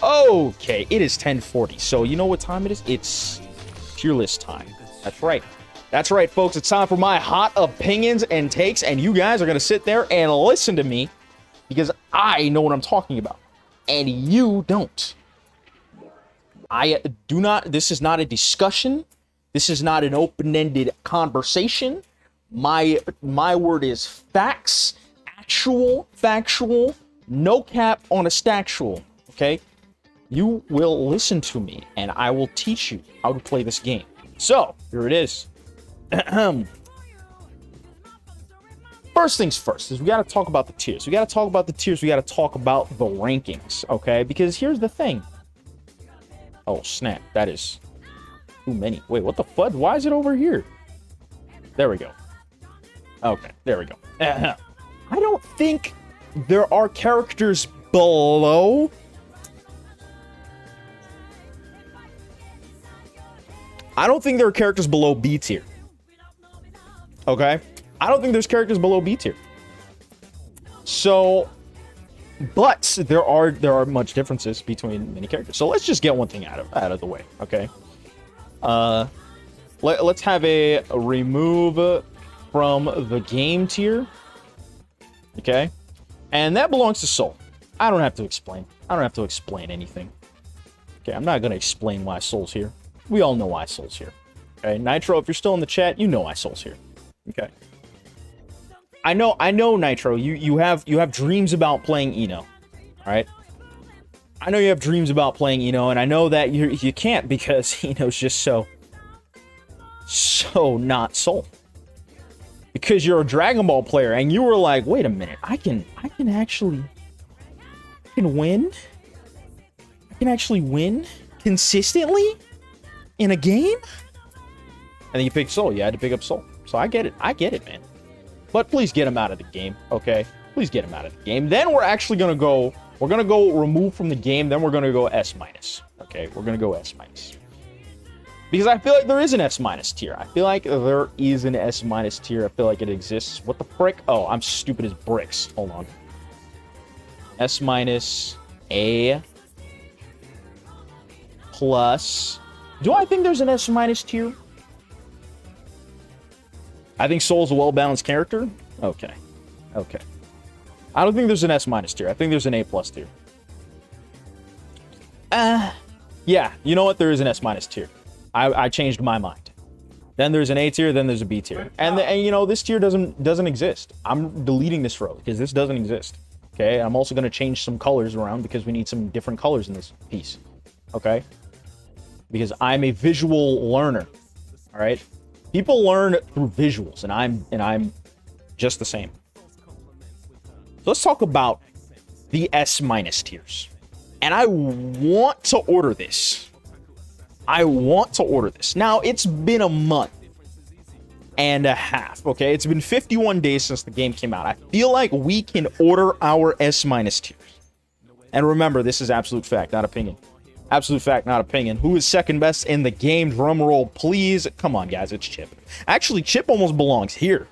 Okay, it is 10:40. So you know what time it is? It's tier list time. That's right. That's right, folks. It's time for my hot opinions and takes, and you guys are going to sit there and listen to me because I know what I'm talking about, and you don't. I do not. This is not a discussion. This is not an open-ended conversation. My word is facts, actual, factual, no cap on a stactual, okay? You will listen to me, and I will teach you how to play this game. So, here it is. First things first is we got to talk about the tiers. We got to talk about the tiers. We got to talk about the rankings, okay? Because here's the thing. Oh, snap. That is too many. Wait, what the fudge? Why is it over here? There we go. Okay, there we go. I don't think there are characters below. I don't think there are characters below B tier. Okay? I don't think there's characters below B tier. So, but there are much differences between many characters. So let's just get one thing out of the way, okay? Let's have a remove from the game tier. Okay? And that belongs to Soul. I don't have to explain. I don't have to explain anything. Okay, I'm not gonna explain why Soul's here. We all know why Soul's here. Okay, Nitro, if you're still in the chat, you know why Soul's here. Okay. I know, Nitro, you have dreams about playing Eno. Alright? I know you have dreams about playing Eno, and I know that you can't because Eno's just so not Soul. Because you're a Dragon Ball player, and you were like, wait a minute, I can win? I can actually win consistently in a game? And then you picked Soul. You had to pick up Soul. So I get it, man. But please get him out of the game, okay? Please get him out of the game. Then we're actually gonna go, remove from the game, then we're gonna go S-. Okay, we're gonna go S-. Because I feel like there is an S- tier. I feel like there is an S- tier. I feel like it exists. What the frick? Oh, I'm stupid as bricks. Hold on. S- A plus. Do I think there's an S- tier? I think Soul's a well-balanced character. Okay. Okay. I don't think there's an S- tier. I think there's an A+ tier. Yeah. You know what? There is an S- tier. I changed my mind. Then there's an A tier, then there's a B tier. And you know, this tier doesn't exist. I'm deleting this row because this doesn't exist. Okay? I'm also going to change some colors around because we need some different colors in this piece. Okay? Because I'm a visual learner. All right? People learn through visuals, and I'm just the same. So let's talk about the S- tiers. And I want to order this. Now, it's been a month and a half, okay? It's been 51 days since the game came out. I feel like we can order our S- tiers. And remember, this is absolute fact, not opinion. Absolute fact, not opinion. Who is second best in the game? Drum roll, please. Come on, guys, it's Chip. Actually, Chip almost belongs here.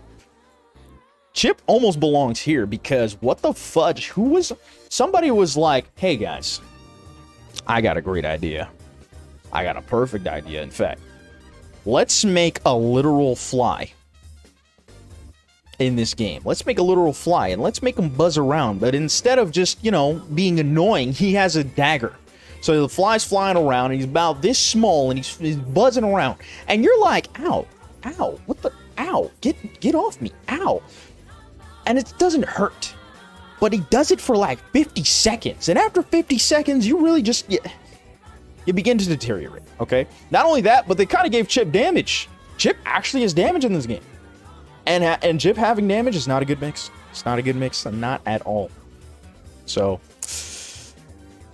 Chip almost belongs here because what the fudge? Somebody was like, hey, guys, I got a great idea. I got a perfect idea, in fact. Let's make a literal fly in this game. Let's make a literal fly, and let's make him buzz around. But instead of just, you know, being annoying, he has a dagger. So the fly's flying around, and he's about this small, and he's buzzing around. And you're like, ow, ow, what the, ow, get off me, ow. And it doesn't hurt. But he does it for like 50 seconds. And after 50 seconds, you really just... You begin to deteriorate, okay? Not only that, but they kind of gave Chip damage. Chip actually has damage in this game. And Chip having damage is not a good mix. It's not a good mix, not at all. So,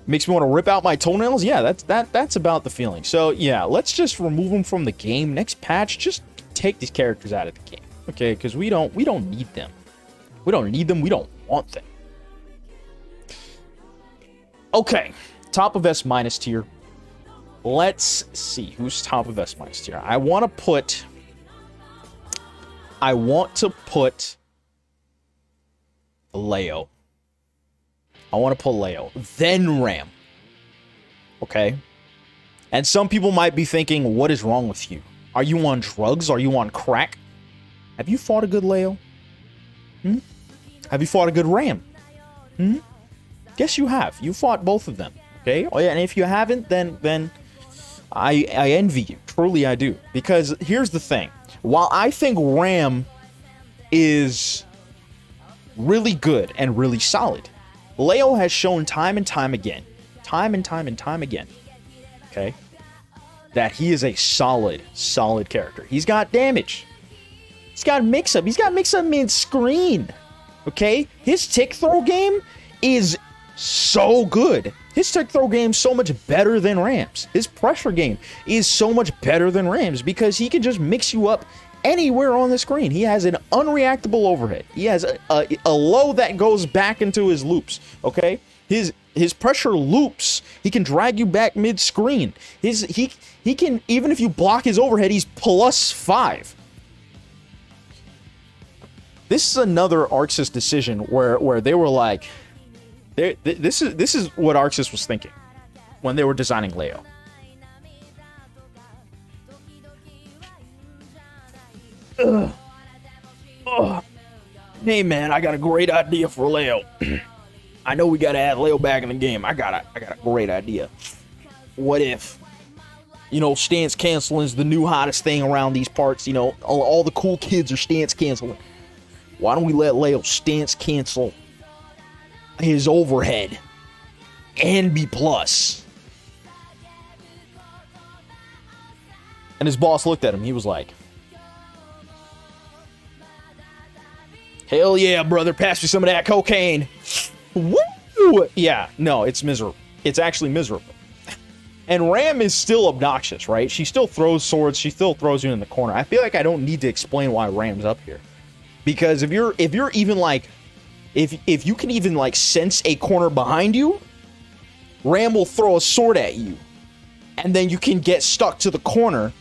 makes me want to rip out my toenails? Yeah, that's about the feeling. So, yeah, let's just remove them from the game. Next patch, just take these characters out of the game, okay? Because we don't need them. We don't need them. We don't want them. Okay, top of S- tier. Let's see who's top of S- tier. I want to put Leo. I want to put Leo. Then Ram. Okay? And some people might be thinking, what is wrong with you? Are you on drugs? Are you on crack? Have you fought a good Leo? Have you fought a good Ram? Yes, you have. You fought both of them. Okay? Oh, yeah, and if you haven't, then I envy you. Truly, I do. Because here's the thing. While I think Ram is really good and really solid, Leo has shown time and time again, okay, that he is a solid character. He's got damage. He's got mix-up. He's got mix-up mid-screen. Okay? His tick throw game is so good. His tick throw game is so much better than Ram's. His pressure game is so much better than Ram's because he can just mix you up anywhere on the screen. He has an unreactable overhead. He has a low that goes back into his loops. Okay? His pressure loops. He can drag you back mid-screen. He can, even if you block his overhead, he's +5. This is another ArcSys decision where they were like, this is what ArcSys was thinking when they were designing Leo. Hey man, I got a great idea for Leo. I know we gotta add Leo back in the game. I got a great idea. What if, you know, stance canceling is the new hottest thing around these parts? You know, all the cool kids are stance canceling. Why don't we let Leo stance cancel his overhead and be plus? And his boss looked at him. He was like, hell yeah, brother. Pass me some of that cocaine. Woo! Yeah, no, it's miserable. It's actually miserable. And Ram is still obnoxious, right? She still throws swords. She still throws you in the corner. I feel like I don't need to explain why Ram's up here. Because if you're even like, if you can even like sense a corner behind you, Ram will throw a sword at you. And then you can get stuck to the corner.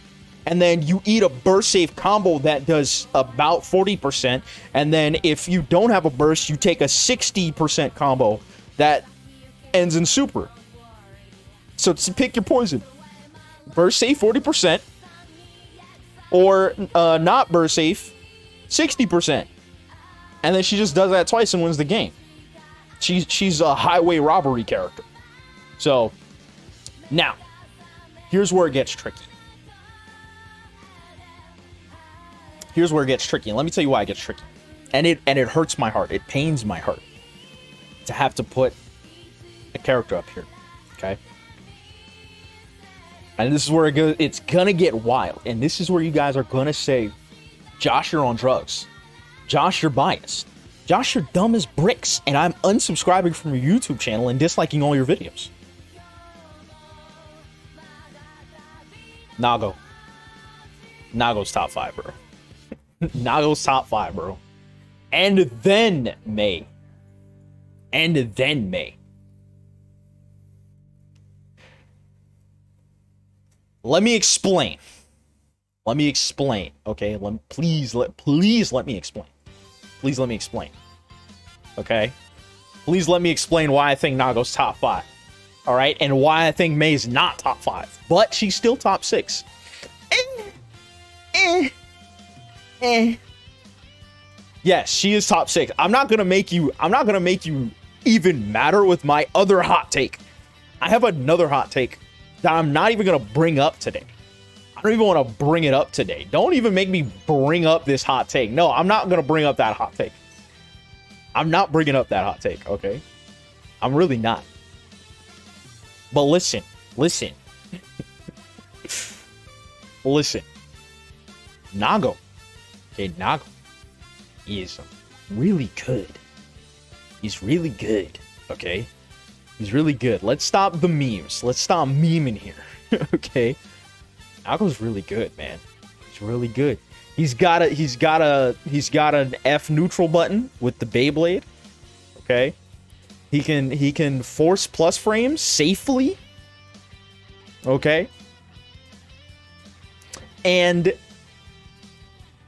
And then you eat a burst save combo that does about 40%. And then if you don't have a burst, you take a 60% combo that ends in super. So pick your poison. Burst save 40%. Or not burst save 60%. And then she just does that twice and wins the game. She's a highway robbery character. So, now, here's where it gets tricky. Here's where it gets tricky. And let me tell you why it gets tricky. And it hurts my heart. It pains my heart to have to put a character up here. Okay? And this is where it's gonna get wild. And this is where you guys are gonna say, Josh, you're on drugs. Josh, you're biased. Josh, you're dumb as bricks. And I'm unsubscribing from your YouTube channel and disliking all your videos. Nago. Nago's top 5, bro. Nago's top 5, bro. And then May. And then May. Let me explain. Let me explain, okay? Please let me explain. Please let me explain. Okay? Please let me explain why I think Nago's top 5. All right? And why I think May's not top 5. But she's still top 6. Yes, she is top 6. I'm not gonna make you even matter with my other hot take. I have another hot take that I'm not even gonna bring up today. I don't even want to bring it up today. Don't even make me bring up this hot take. No, I'm not going to bring up that hot take. I'm not bringing up that hot take, okay? I'm really not. But listen. Listen. Listen. Nago. Okay, Nago is really good. He's really good, okay? He's really good. Let's stop the memes. Let's stop memeing here, okay? Nago's really good, man. He's really good. He's got an F neutral button with the Beyblade. Okay. He can force plus frames safely. Okay. And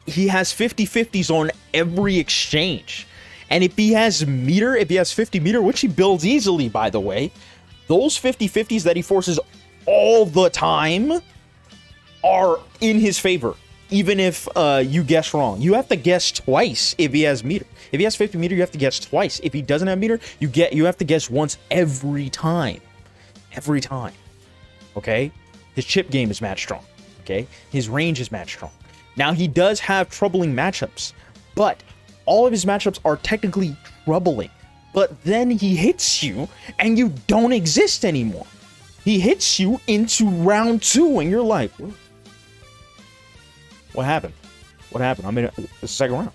he has 50/50s on every exchange. And if he has 50 meter, which he builds easily, by the way, those 50-50s that he forces all the time are in his favor. Even if you guess wrong, you have to guess twice if he has meter. If he has 50 meter, you have to guess twice. If he doesn't have meter, you have to guess once every time. Every time. Okay? His chip game is match strong. Okay? His range is match strong. Now, he does have troubling matchups, but all of his matchups are technically troubling. But then he hits you, and you don't exist anymore. He hits you into round 2, and you're like, what happened? What happened? I mean, the second round.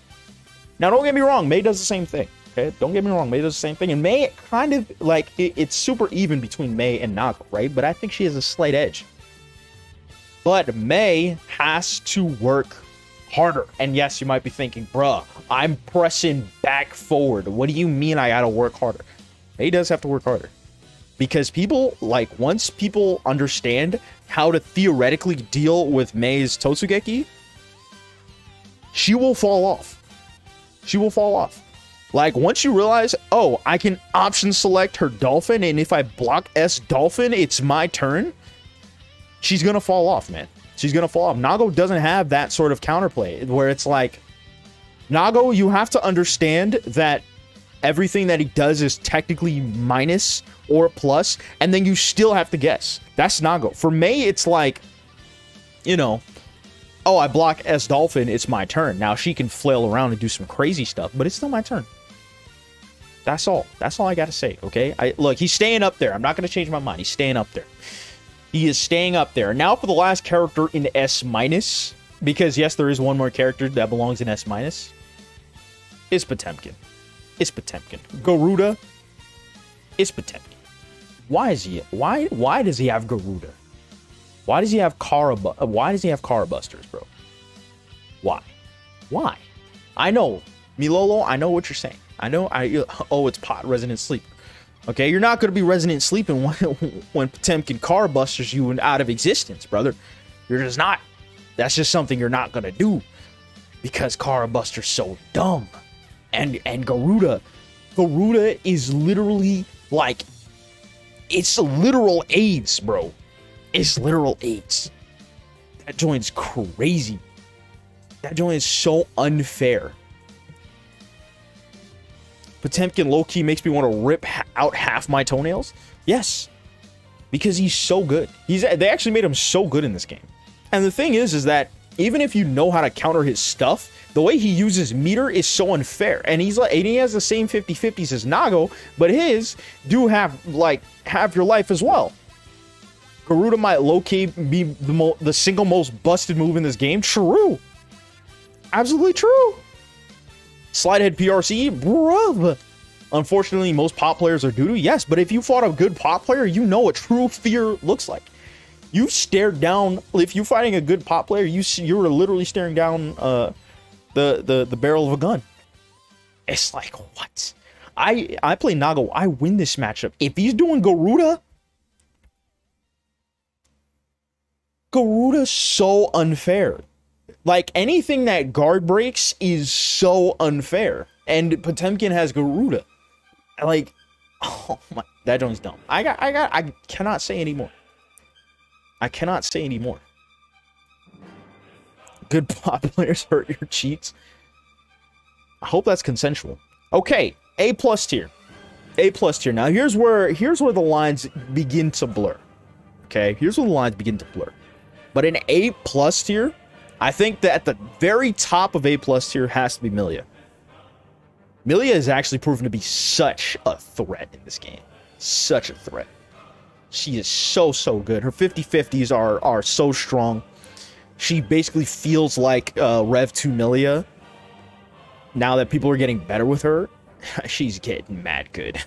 Now, don't get me wrong. Mei does the same thing. Okay? Don't get me wrong. Mei does the same thing. And Mei kind of, like, it's super even between Mei and Nago, right? But I think she has a slight edge. But Mei has to work harder. And yes, you might be thinking, bruh, I'm pressing back forward. What do you mean I gotta work harder? Mei does have to work harder. Because people, like, once people understand how to theoretically deal with Mei's Totsugeki, she will fall off. She will fall off. Like, once you realize, oh, I can option select her Dolphin, and if I block S Dolphin, it's my turn, she's gonna fall off, man. She's gonna fall off. Nago doesn't have that sort of counterplay, where it's like, Nago, you have to understand that everything that he does is technically minus or plus, and then you still have to guess. That's Nago. For Mei, it's like, you know, oh, I block S Dolphin, it's my turn. Now she can flail around and do some crazy stuff, but it's still my turn. That's all. That's all I gotta say, okay? Look, he's staying up there. I'm not gonna change my mind. He's staying up there. He is staying up there. Now for the last character in S-, because yes, there is one more character that belongs in S-, is Potemkin. It's Potemkin. Garuda is Potemkin. Why is he? Why does he have Garuda? Why does he have why does he have Kara Busters, bro? Why? Why? I know, Milolo, I know what you're saying. I know oh, it's pot resonant sleep. Okay, you're not gonna be resonant sleeping when Potemkin Kara Busters you out of existence, brother. You're just not. That's just something you're not gonna do. Because Kara Buster's so dumb. And Garuda is literally like, it's literal AIDS, bro. It's literal AIDS. That joint's crazy. That joint is so unfair. Potemkin low-key makes me want to rip out half my toenails. Yes. Because he's so good. They actually made him so good in this game. And the thing is that even if you know how to counter his stuff, the way he uses meter is so unfair. And he has the same 50-50s as Nago, but his do have your life as well. Garuda might low-key be the single most busted move in this game. True. Absolutely true. Slidehead PRC, bruv. Unfortunately, most pop players are doo-doo. Yes, but if you fought a good pop player, you know what true fear looks like. You stared down. If you're fighting a good pop player, you're literally staring down the barrel of a gun. It's like, what? I play Nago. I win this matchup. If he's doing Garuda's so unfair. Like, anything that guard breaks is so unfair. And Potemkin has Garuda. Like, oh my, that joint's dumb. I cannot say anymore. I cannot say anymore. Good pop players hurt your cheeks. I hope that's consensual. Okay, A+ tier. A+ tier. Now here's where the lines begin to blur. Okay, here's where the lines begin to blur. But in A+ tier, I think that at the very top of A+ tier has to be Amelia. Amelia has actually proven to be such a threat in this game. Such a threat. She is so good. Her 50-50s are so strong. She basically feels like Rev 2 Amelia. Now that people are getting better with her, she's getting mad good.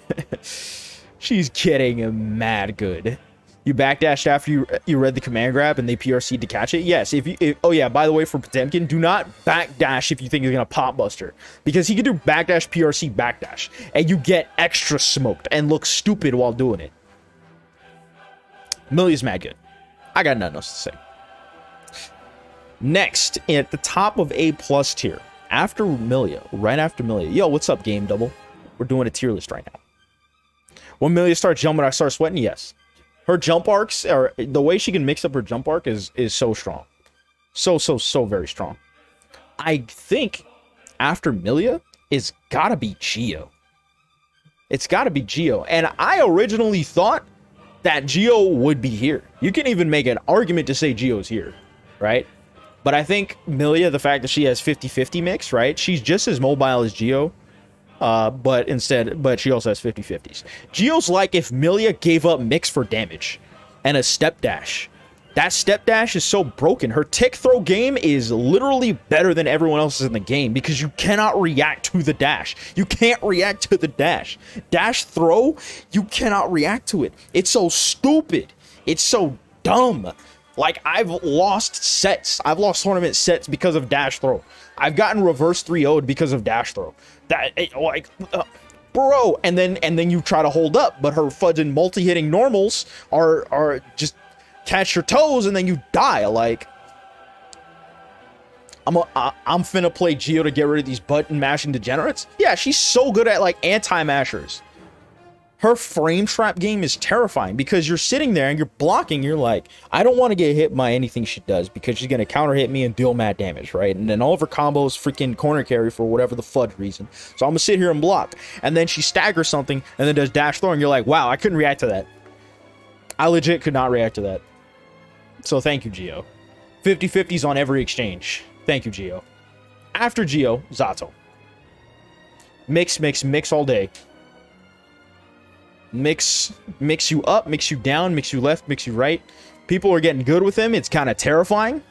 She's getting mad good. You backdashed after you read the command grab and they PRC'd to catch it? Yes. Oh yeah, by the way, for Potemkin, do not backdash if you think he's going to pop buster. Because he can do backdash, PRC, backdash. And you get extra smoked and look stupid while doing it. Amelia's mad good. I got nothing else to say. Next, at the top of A+ tier, after Amelia, right after Amelia. Yo, what's up, Game Double? We're doing a tier list right now. When Amelia starts jumping, I start sweating. Yes, her jump arcs, or the way she can mix up her jump arc is so strong, so very strong. I think after Amelia, it's gotta be Geo. It's gotta be Geo, and I originally thought that Geo would be here. You can even make an argument to say Geo's here, right? But I think Amelia, the fact that she has 50-50 mix, right? She's just as mobile as Geo, but she also has 50-50s. Geo's like if Amelia gave up mix for damage and a step dash. That step dash is so broken. Her tick throw game is literally better than everyone else's in the game because you cannot react to the dash. You can't react to the dash. Dash throw, you cannot react to it. It's so stupid. It's so dumb. Like, I've lost sets. I've lost tournament sets because of dash throw. I've gotten reverse 3-0'd because of dash throw. Bro. And then you try to hold up, but her fudging multi-hitting normals are just catch your toes and then you die. Like, I'm finna play Geo to get rid of these button mashing degenerates. Yeah, she's so good at like anti-mashers. Her frame trap game is terrifying because you're sitting there and you're blocking. You're like, I don't want to get hit by anything she does because she's going to counter hit me and deal mad damage, right? And then all of her combos freaking corner carry for whatever the fudge reason. So I'm going to sit here and block. And then she staggers something and then does dash throw and you're like, wow, I couldn't react to that. I legit could not react to that. So thank you, Geo. 50-50s on every exchange. Thank you, Geo. After Geo, Zato. Mix all day. Mix you up, mix you down, mix you left, mix you right. People are getting good with him. It's kind of terrifying.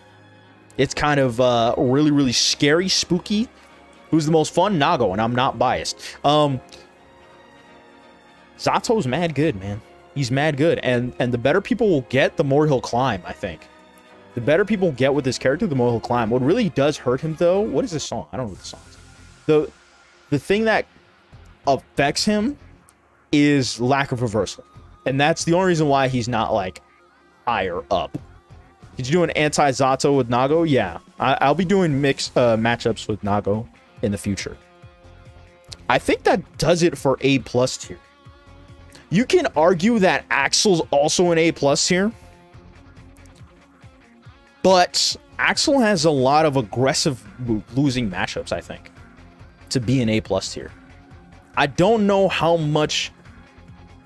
It's kind of really scary, spooky. Who's the most fun? Nago, and I'm not biased. Zato's mad good, man. He's mad good, and the better people will get, the more he'll climb, I think. The better people get with this character, the more he'll climb. What really does hurt him, though... What is this song? I don't know what the song is. The thing that affects him is lack of reversal. And that's the only reason why he's not, like, higher up. Did you do an anti-Zato with Nago? Yeah. I'll be doing mixed matchups with Nago in the future. I think that does it for A+ tier. You can argue that Axel's also an A+ tier. But Axel has a lot of aggressive losing matchups, I think, to be an A+ tier. I don't know how much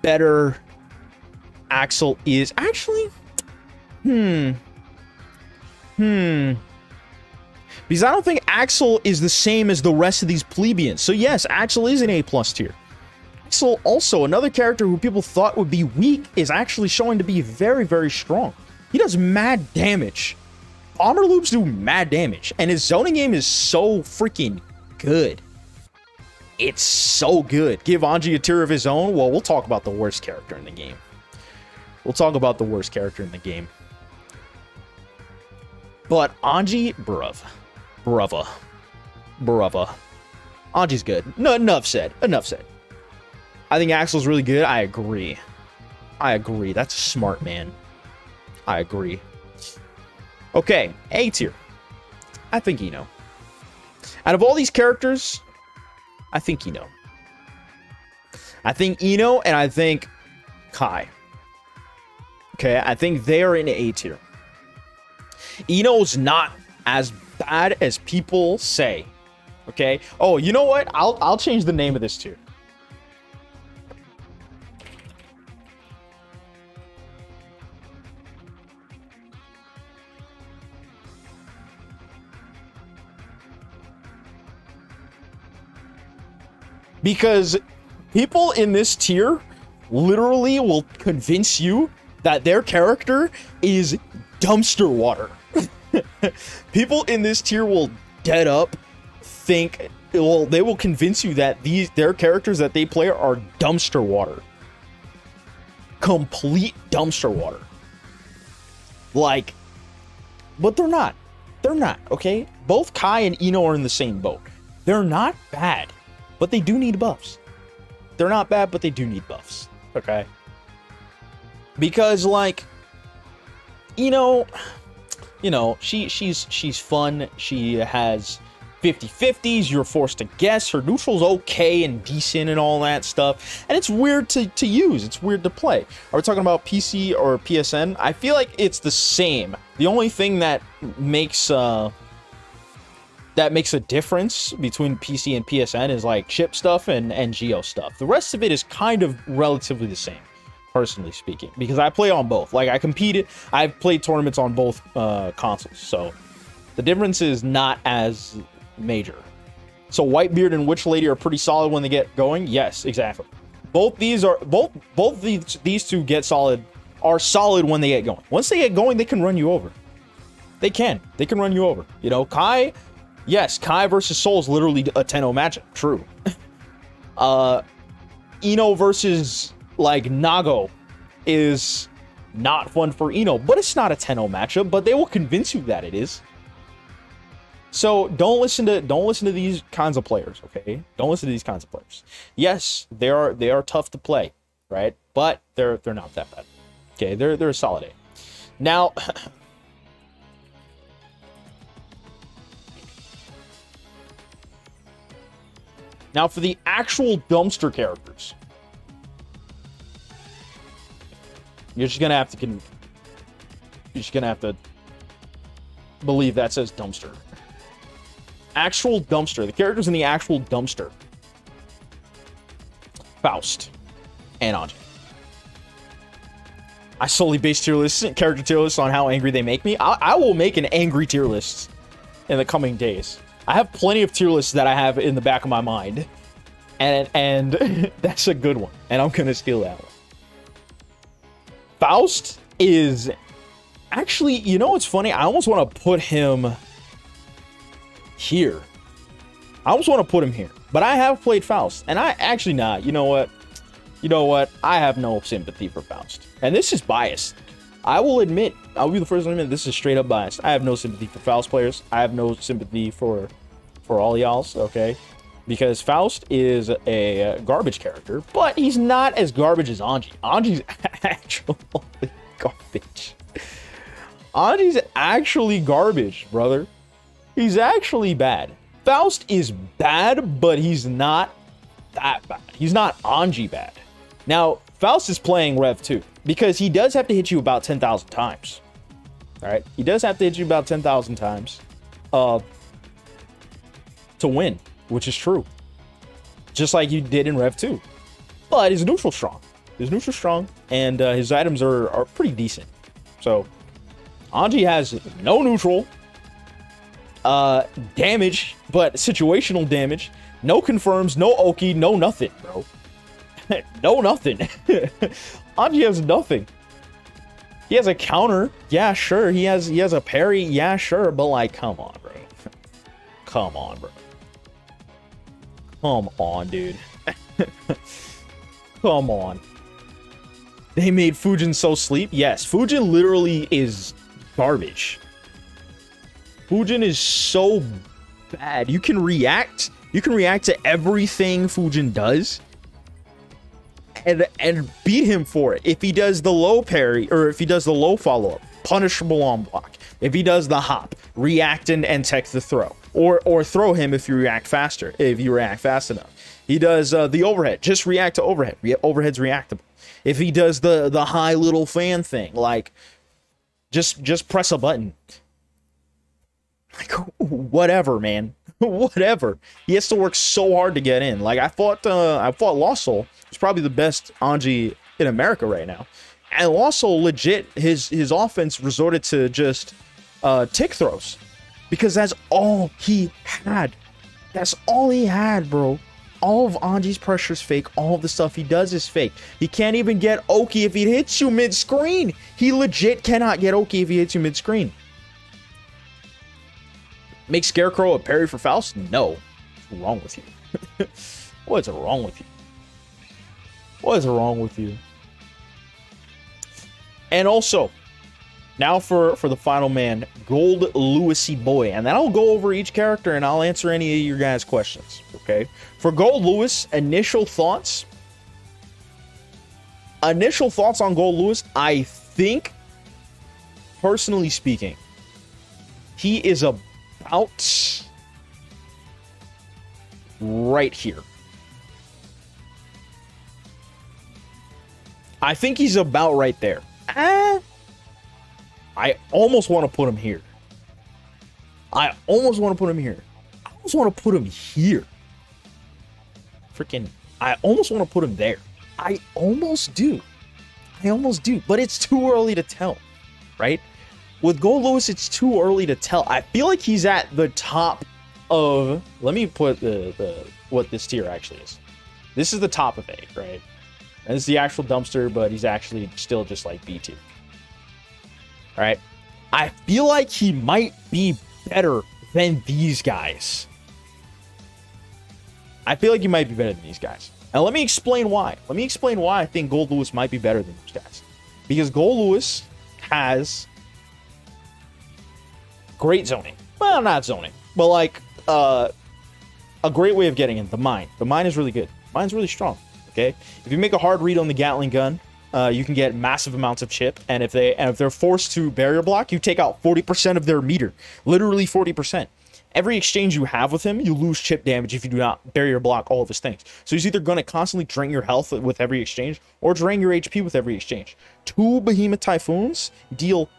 better Axel is. Actually, because I don't think Axel is the same as the rest of these plebeians. So yes, Axel is an A+ tier. Axel, also another character who people thought would be weak, is actually showing to be very strong. He does mad damage. Bomber loops do mad damage, and his zoning game is so freaking good. It's so good. Give Anji a tier of his own? Well, we'll talk about the worst character in the game. We'll talk about the worst character in the game. But Anji, brava. Anji's good. No, enough said. I think Axel's really good. I agree. That's a smart man. I agree. Okay, A tier. I think Ino. Out of all these characters, I think Ino. I think Ino and I think Kai. Okay, I think they are in A tier. Ino's not as bad as people say. Okay? Oh, you know what? I'll change the name of this tier. Because people in this tier literally will convince you that their character is dumpster water. People in this tier will dead up think, well, they will convince you that their characters that they play are dumpster water. Complete dumpster water. Like, but they're not. They're not, okay? Both Kai and Ino are in the same boat. They're not bad. But they do need buffs. They're not bad, but they do need buffs. Okay? Because, like, she's fun. She has 50-50s. You're forced to guess. Her neutral's okay and decent and all that stuff. And it's weird to use. It's weird to play. Are we talking about PC or PSN? I feel like it's the same. The only thing that makes a difference between PC and PSN is like chip stuff and Geo stuff. The rest of it is kind of relatively the same, personally speaking, because I play on both. Like I've played tournaments on both consoles, so the difference is not as major. So Whitebeard and Witch Lady are pretty solid when they get going. Yes, exactly. Both these two are solid when they get going. Once they get going, they can run you over. They can run you over. You know, Kai. Yes, Kai versus Soul is literally a 10-0 matchup. True. Ino versus, like, Nago is not fun for Ino, but it's not a 10-0 matchup, but they will convince you that it is. So don't listen to these kinds of players, okay? Don't listen to these kinds of players. Yes, they are tough to play, right? But they're not that bad. Okay, they're a solid A. Now Now, for the actual dumpster characters, you're just gonna have to believe that says dumpster. Actual dumpster. The characters in the actual dumpster: Faust and Anji. I solely base character tier lists on how angry they make me. I will make an angry tier list in the coming days. I have plenty of tier lists that I have in the back of my mind, and that's a good one, and I'm gonna steal that one. Faust is actually, you know what's funny? I almost want to put him here. I almost want to put him here, but I have played Faust, and I actually not. You know what? I have no sympathy for Faust, and this is biased. I will admit, I'll be the first to admit this is straight up biased. I have no sympathy for Faust players. I have no sympathy for all y'all's, okay? Because Faust is a garbage character, but he's not as garbage as Anji. Anji's actually garbage. Anji's actually garbage, brother. He's actually bad. Faust is bad, but he's not that bad. He's not Anji bad. Now, Faust is playing Rev 2 because he does have to hit you about 10,000 times. All right? He does have to hit you about 10,000 times to win, which is true. Just like you did in Rev 2. But his neutral's strong. And his items are pretty decent. So, Anji has no neutral damage, but situational damage. No confirms, no Oki, no nothing, bro. No nothing. Anji has nothing. He has a counter. Yeah, sure. He has a parry. Yeah, sure. But like, come on, bro. Come on, bro. Come on, dude. Come on. They made Fujin so sleep. Yes, Fujin literally is garbage. Fujin is so bad. You can react to everything Fujin does and beat him for it. If he does the low parry, or if he does the low follow-up, punishable on block. If he does the hop, react and tech the throw. Or throw him if you react faster, if you react fast enough. He does the overhead, just react to overhead. Overhead's reactable. If he does the high little fan thing, like just press a button. Like, whatever, man. Whatever. He has to work so hard to get in. Like, I fought Lost Soul. He's probably the best Anji in America right now. And Lost Soul, legit, his offense resorted to just tick throws. Because that's all he had. That's all he had, bro. All of Anji's pressure is fake. All of the stuff he does is fake. He can't even get Oki if he hits you mid-screen. He legit cannot get Oki if he hits you mid-screen. Make Scarecrow a parry for Faust? No. What's wrong with you? What's wrong with you? What is wrong with you? And also, now for the final man, Gold Lewisy boy. And then I'll go over each character and I'll answer any of your guys' questions. Okay? For Gold Lewis, initial thoughts. Initial thoughts on Gold Lewis, I think, personally speaking, he is about right here. I think he's about right there. I almost want to put him here. I almost want to put him here. I almost want to put him here. Freaking, I almost want to put him there. I almost do. I almost do. But it's too early to tell, right? With Gold Lewis, it's too early to tell. I feel like he's at the top of... Let me put the what this tier actually is. This is the top of A, right? And this is the actual dumpster, but he's actually still just like B tier. All right? I feel like he might be better than these guys. I feel like he might be better than these guys. Now, let me explain why. Let me explain why I think Gold Lewis might be better than these guys. Because Gold Lewis has great zoning. Well, not zoning, but like a great way of getting in. The mine. The mine is really good. Mine's really strong. Okay, if you make a hard read on the Gatling gun, you can get massive amounts of chip. And if they're forced to barrier block, you take out 40% of their meter. Literally 40%. Every exchange you have with him, you lose chip damage if you do not barrier block all of his things. So he's either going to constantly drain your health with every exchange or drain your HP with every exchange. 2 Behemoth Typhoons deal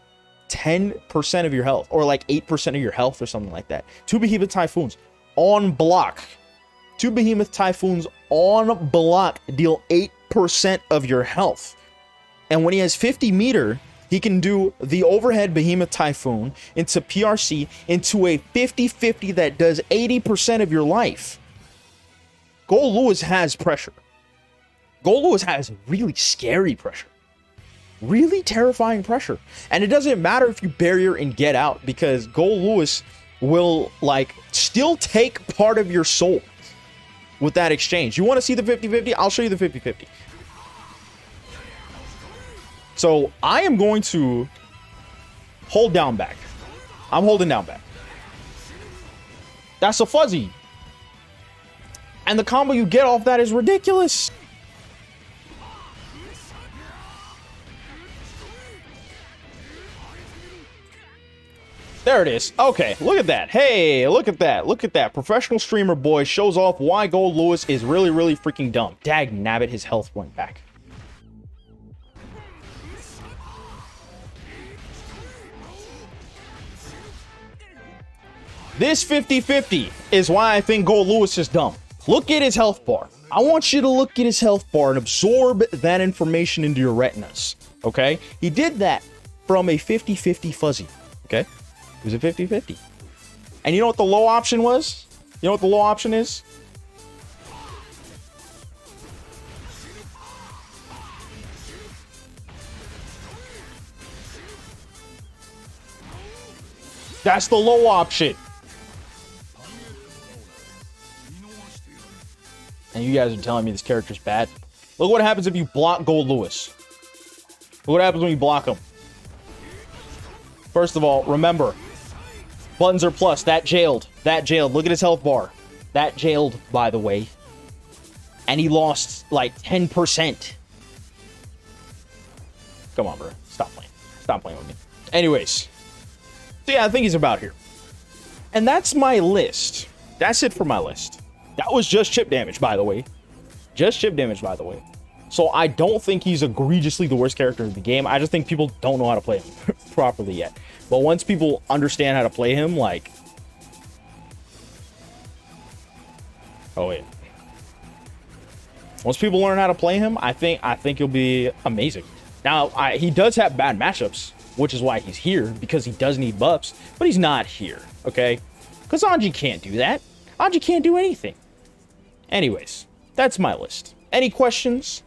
10% of your health, or like 8% of your health or something like that. 2 Behemoth Typhoons on block. 2 Behemoth Typhoons on block deal 8% of your health. And when he has 50 meter, he can do the overhead Behemoth Typhoon into PRC into a 50-50 that does 80% of your life. Gold Lewis has pressure. Gold Lewis has really scary pressure. Really terrifying pressure. And it doesn't matter if you barrier and get out, because Gold Lewis will like still take part of your soul with that exchange. You want to see the 50-50? I'll show you the 50-50. So I am going to hold down back. I'm holding down back. That's a fuzzy. And the combo you get off that is ridiculous. There it is. Okay, look at that. Hey, look at that. Look at that. Professional streamer boy shows off why Gold Lewis is really, really freaking dumb. Dag nabbit, his health went back. This 50-50 is why I think Gold Lewis is dumb. Look at his health bar. I want you to look at his health bar and absorb that information into your retinas. Okay? He did that from a 50-50 fuzzy. Okay? It was a 50-50. And you know what the low option was? You know what the low option is? That's the low option. And you guys are telling me this character's bad. Look what happens if you block Gold Lewis. Look what happens when you block him. First of all, remember, buttons are plus. That jailed. That jailed. Look at his health bar. That jailed, by the way. And he lost like 10%. Come on, bro. Stop playing. Stop playing with me. Anyways. So yeah, I think he's about here. And that's my list. That's it for my list. That was just chip damage, by the way. Just chip damage, by the way. So I don't think he's egregiously the worst character in the game. I just think people don't know how to play him properly yet. But once people understand how to play him, like... Oh, wait. Once people learn how to play him, I think he'll be amazing. Now, he does have bad matchups, which is why he's here, because he does need buffs. But he's not here, okay? Because Anji can't do that. Anji can't do anything. Anyways, that's my list. Any questions?